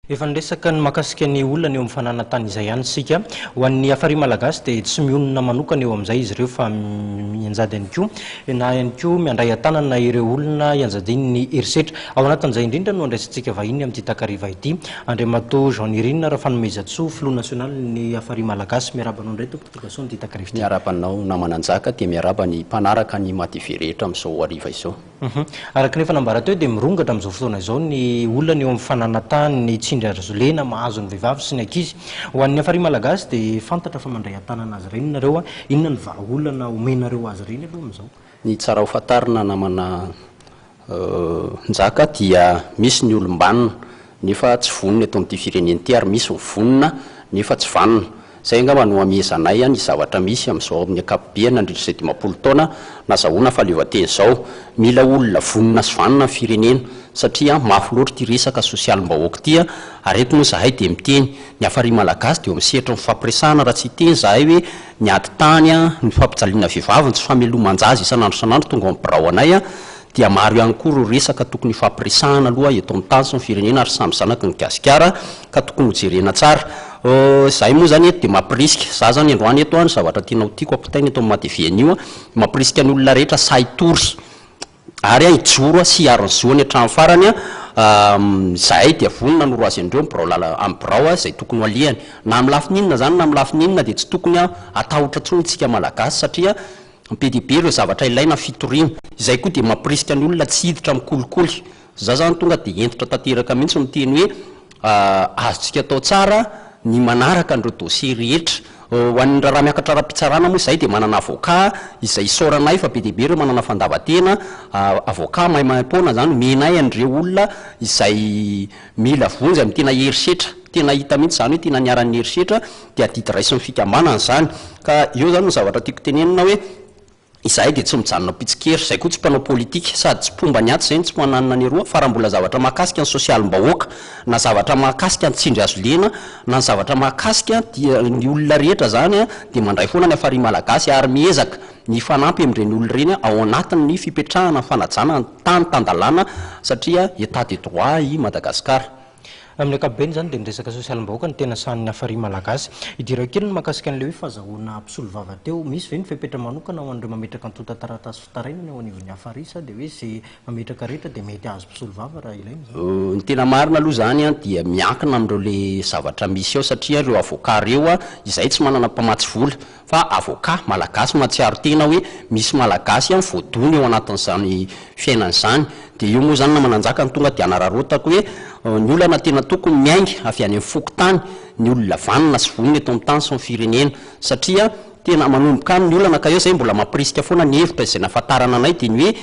Efa ndresaka ny makasika ny olona eo amin'ny fananantany izay ihany sika ho an'ny afary malagasy dia tsy mionona manokana eo amin'izay izy ireo fa mianjady ihany koa na ihany koa miandray an-tanana ireo olona ianjadiny ny herisetra ao anatin'izay indrindra no andraisintsika vahiny amin'ity takariva ity Andriamatoa Jean Nirina raha fanomezatsoa filoha nasional ny afary malagasy miarabanao indray tompotokasao nyity takariva ity. Miarabanao namananjaka dia miaraba ny mpanaraka ny mativy rehetra amin'izao hariva izao. Araka nefa nambara teo dia mirongatra amin'izao fotoana izao ny olona eo amin'ny fananantany ny tsindry arzolena mahazo ny vehivavy sy ny ankizy ho an'ny afary malagasy dia fantatra fa mandray an-tanana azy ireny nareo inona ny vahaolana omenareo azy ireny aloha amin'izao. Ny tsara ho fatarina namana njaka dia misy ny olombanina nefa tsy vonona eto amin'ity fireneny ity ary misy vonona nefa tsy vanona. Zay angamba no amezanay ny zavatra misy amin'izao amin'ny ankapobeny nandritra izay 20 taona nazahoana fahaleovantena izao. Mila olona vonona sy vanona ny firenena satria mafy loatra ity resaka sosialim-bahoaka ity ary eto moa zahay dia miteny ny afary malagasy dia misehatra ny fampiresahana raha tsy hiteny zahay hoe ny ady tany ny fampijaliana vehivavy tsy fameloman-jazy isanandro tonga amin'ny birao anay dia maro ihany koa ireo resaka tokony fampiresahana aloha eto amin'ny tany sy ny firenena ary samy zanaky ny gasikara ka tokony hojerena tsara. Zahay moa zany eto dia mampirisika za zany androany eto any zavatra tena ho tiako ampitaina eto amin'ny madevian'io mampirisika ny olona rehetra saitory ary hijoro sy hiaro ny zoany hatramin'ny farany zahay dia vonona noro azy andreo amin'ny birao izay tokony ho alihany na amin'ny lafininona zany na amin'ny lafininona dia tsy tokony atahotra tsony isika malagasy satria be ireo zavatra ilaina fitoriana izay koa dia mampirisika ny olona tsy hiditra mikolikoly. Za zany tonga dia entitra tanteraka mihitsy miteny hoe azontsika atao tsara ny manaraka an'ireo dossier rehetra ho an'ny raha miakatra raha-pitsarana moa izay dia manana avocat izay isaoranay fa be ireo manana fandavatena avocat maimaimpona zany menay an'ireo olona izay mila vonjy amin'ny tena herisetra tena hita mihitsy zany hoe tena niaran'ny herisetra dia adidy raisy ny fikambanana zany ka eo zany no zavatra tiako tenenina hoe izahay dia tsy mijanona pitsikery zay koa tsy mpanao politika sady tsy pomba ny aty zay tsy mananana ny roa fa raha mbola zavatra mahakasika ny sosialim-bahoaka na zavatra mahakasika ny tsindry azo lena na ny zavatra mahakasika dia ny olona rehetra zany dia mandray foana ny afary malagasy ary miezaka ny fanampy amin'ireny olona ireny ao anatin'ny fipetrahana fanajana ny tany tandalana satria état de droit i Madagasikara. Amin'ny ankapobeny zany dia miresaka sosialim-bahoaka ny tena sahan'ny afary malagasy idira kely ny mahakasika an'ilay hoe fahazahoana mpisolo vava teo misy ve ny fepetra manokana ho an'ireo mametraka ny tota-taratasy fitarainana eo anivon'ny afary sa dia hoe zay mametraka rehetra dia mety azo mpisolo vava raha ilaina zany. Ny tena marina aloha zany dia miankina amin'ireo le zavatra misy ao satria ireo avocat reo izay tsy manana mpamatsy vola fa avocat malagasy mahatsiaro tena hoe misy malagasy voadony eo anatin'izany fiainan'izany dia io moa zany na mananjaka ny tonga dia anararotako hoe ny olana tena tokony miainga avy any amin'ny fokotany ny olona vanina sy vonona eto amin'ny tany sy ny firenena satria tena manomboka amin'ny olana ka eo zay mbola mampirisika foana ny hevitra izay nafatarana anay dia ny hoe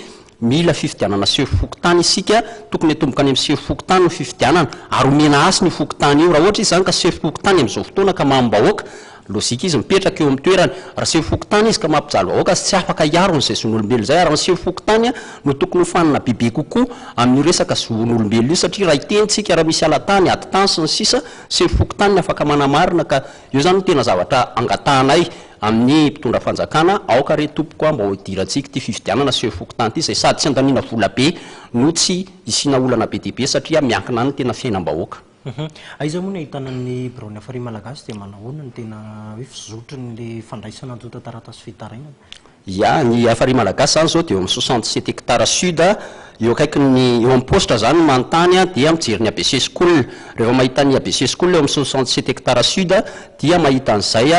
mila fifidianana seho fokotany isika tokony hatomboka any amin'ny seho fokotany ny fifidianana ary omena asy ny fokotany io raha ohatra izy zany ka seho fokotany amin'izao fotoana ka mambahoaka lozika izy mipetraka eo amin'ny toerany raha seho fokotany izy ka mampijaly vahoaka sy afaka hiaro n'izay zon'olombelo zay ary ny seho fokotany no tokony hofanina bebe kokoa amin'ny resaka zon'olombelo io satria raha itentsika raha misy alatany ady tany sy ny sisa seho fokotany afaka manamarina ka io zany no tena zavatra angatahanay amin'ny mpitondra fanjakana aoka re tompoko mba hoidirantsika ty fifidianana seho fokotany ity izay sady tsy andaniana vola be no tsy isina olana be deaibe satria miankina any tena fiainam-bahoaka. Aiza moa ny ahitana ny biraon'ny afary malagasy dia manahoana ny tena hoe fizotry ny fandraisana ny tota-taratasy fitarainana. Ya ny afary malagasy zany zao dia eo amin'ny 67 hectares sud eo akaikiny eo amin'ny postra zany manontany dia mijery ny ABC School rehefa mahita ny ABC School eo amin'ny 67 hectares sud dia mahita an'izay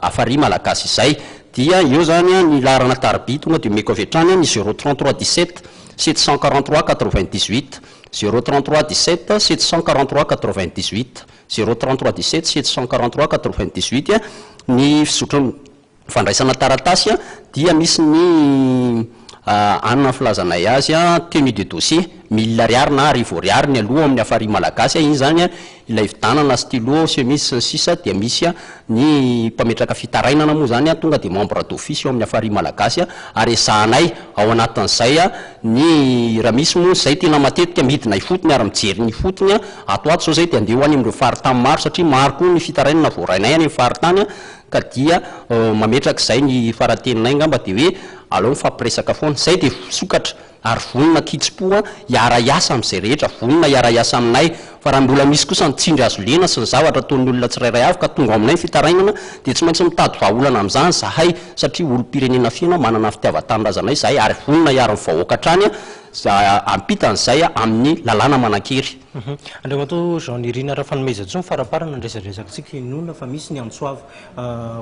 afary malagasy izay dia eo zany ny laharana tarby tonga dia meko avy hatrany ny 033 17 743 98 033 17 743 98 033 17 743 98 ny fizotry fandraisana taratasy dia misy ny anona filazanay azy tenue de dossier 1000 ariary na arivo ariary ny aloha amin'ny afary malagasy iny zany ilay vidanana stylo chemise sy ny sisa dia misy ny mpametraka fitarainana moa zany tonga dia membre d'office eo amin'ny afary malagasy ary ezahanay ao anatin'izay ny raha misy moa zay tena matetika midina ifotony ary mijery ny fotony ato zao zay dia andeha ho any amin'ireo faritany maro satria maro koa ny fitarainana voarainay any amin'ny faritany ka dia mametraka izay ny farateninay ngamba dia hoe aleo mifampiresaka foana zay dia sokatra ary vonona kitsim-po hiara-iasa amin'izay rehetra vonona hiara-iasa aminay fa raha mbola misy kosa nitsindry azo lena sy ny zavatra toy ny olona tsirairay avy ka tonga aminay fitarainana dia tsy maintsy mitady vahaolana amin'izany zahay satria olo-pirenena fianao manana fitiavan-tanindrazanay zahay ary vonona hiarin'ny vahoaka hatrany ampitan'izay amin'ny lalàna manan-kery. Andriamato Jean Irina raha fanomezantsony faraparana ndresadresakantsika inona fa misy ny antsoava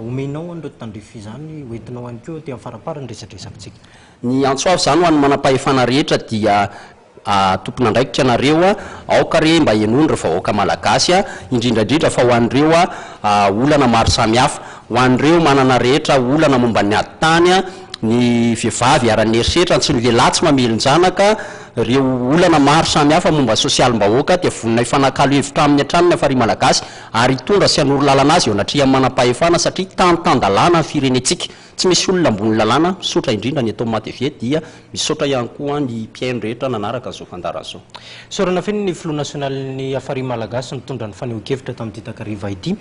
omenao an'ireo tandrify izany hoentinao ihany koa dia faraparana ndresadresakantsika. Ny antsoava izany ho an'ny manam-pahefana rehetra dia tompona andraikitra anareo aoka re mba henondry vahoaka malagasy indrindrandrindra fa ho an'ireo olana maro samihafa ho an'ireo manana rehetra olana momba ny ady-tany ny vehivavy ara-nerisetra tsy ny lehilahy tsy mamelon-janaka reo olana maro samihafa momba sosialim-bahoaka dia vonina ifanakalo hevitra amin'ny hatrany ny afary malagasy ary hitondra sy hanoro lalana azy eo anatria manam-pahefana satria tany-tan-dalàna ny firenetsika tsy misy olona ambony lalàna misaotra indrindra ny eto Matevy dia misaotra ihany koa ny mpiaino rehetra nanaraka an'izao fandaran'izao. Saorana feno ny filoha nasionaly ny afary malagasy nitondra ny fanehoan-kevitra tamin'ity takariva ity.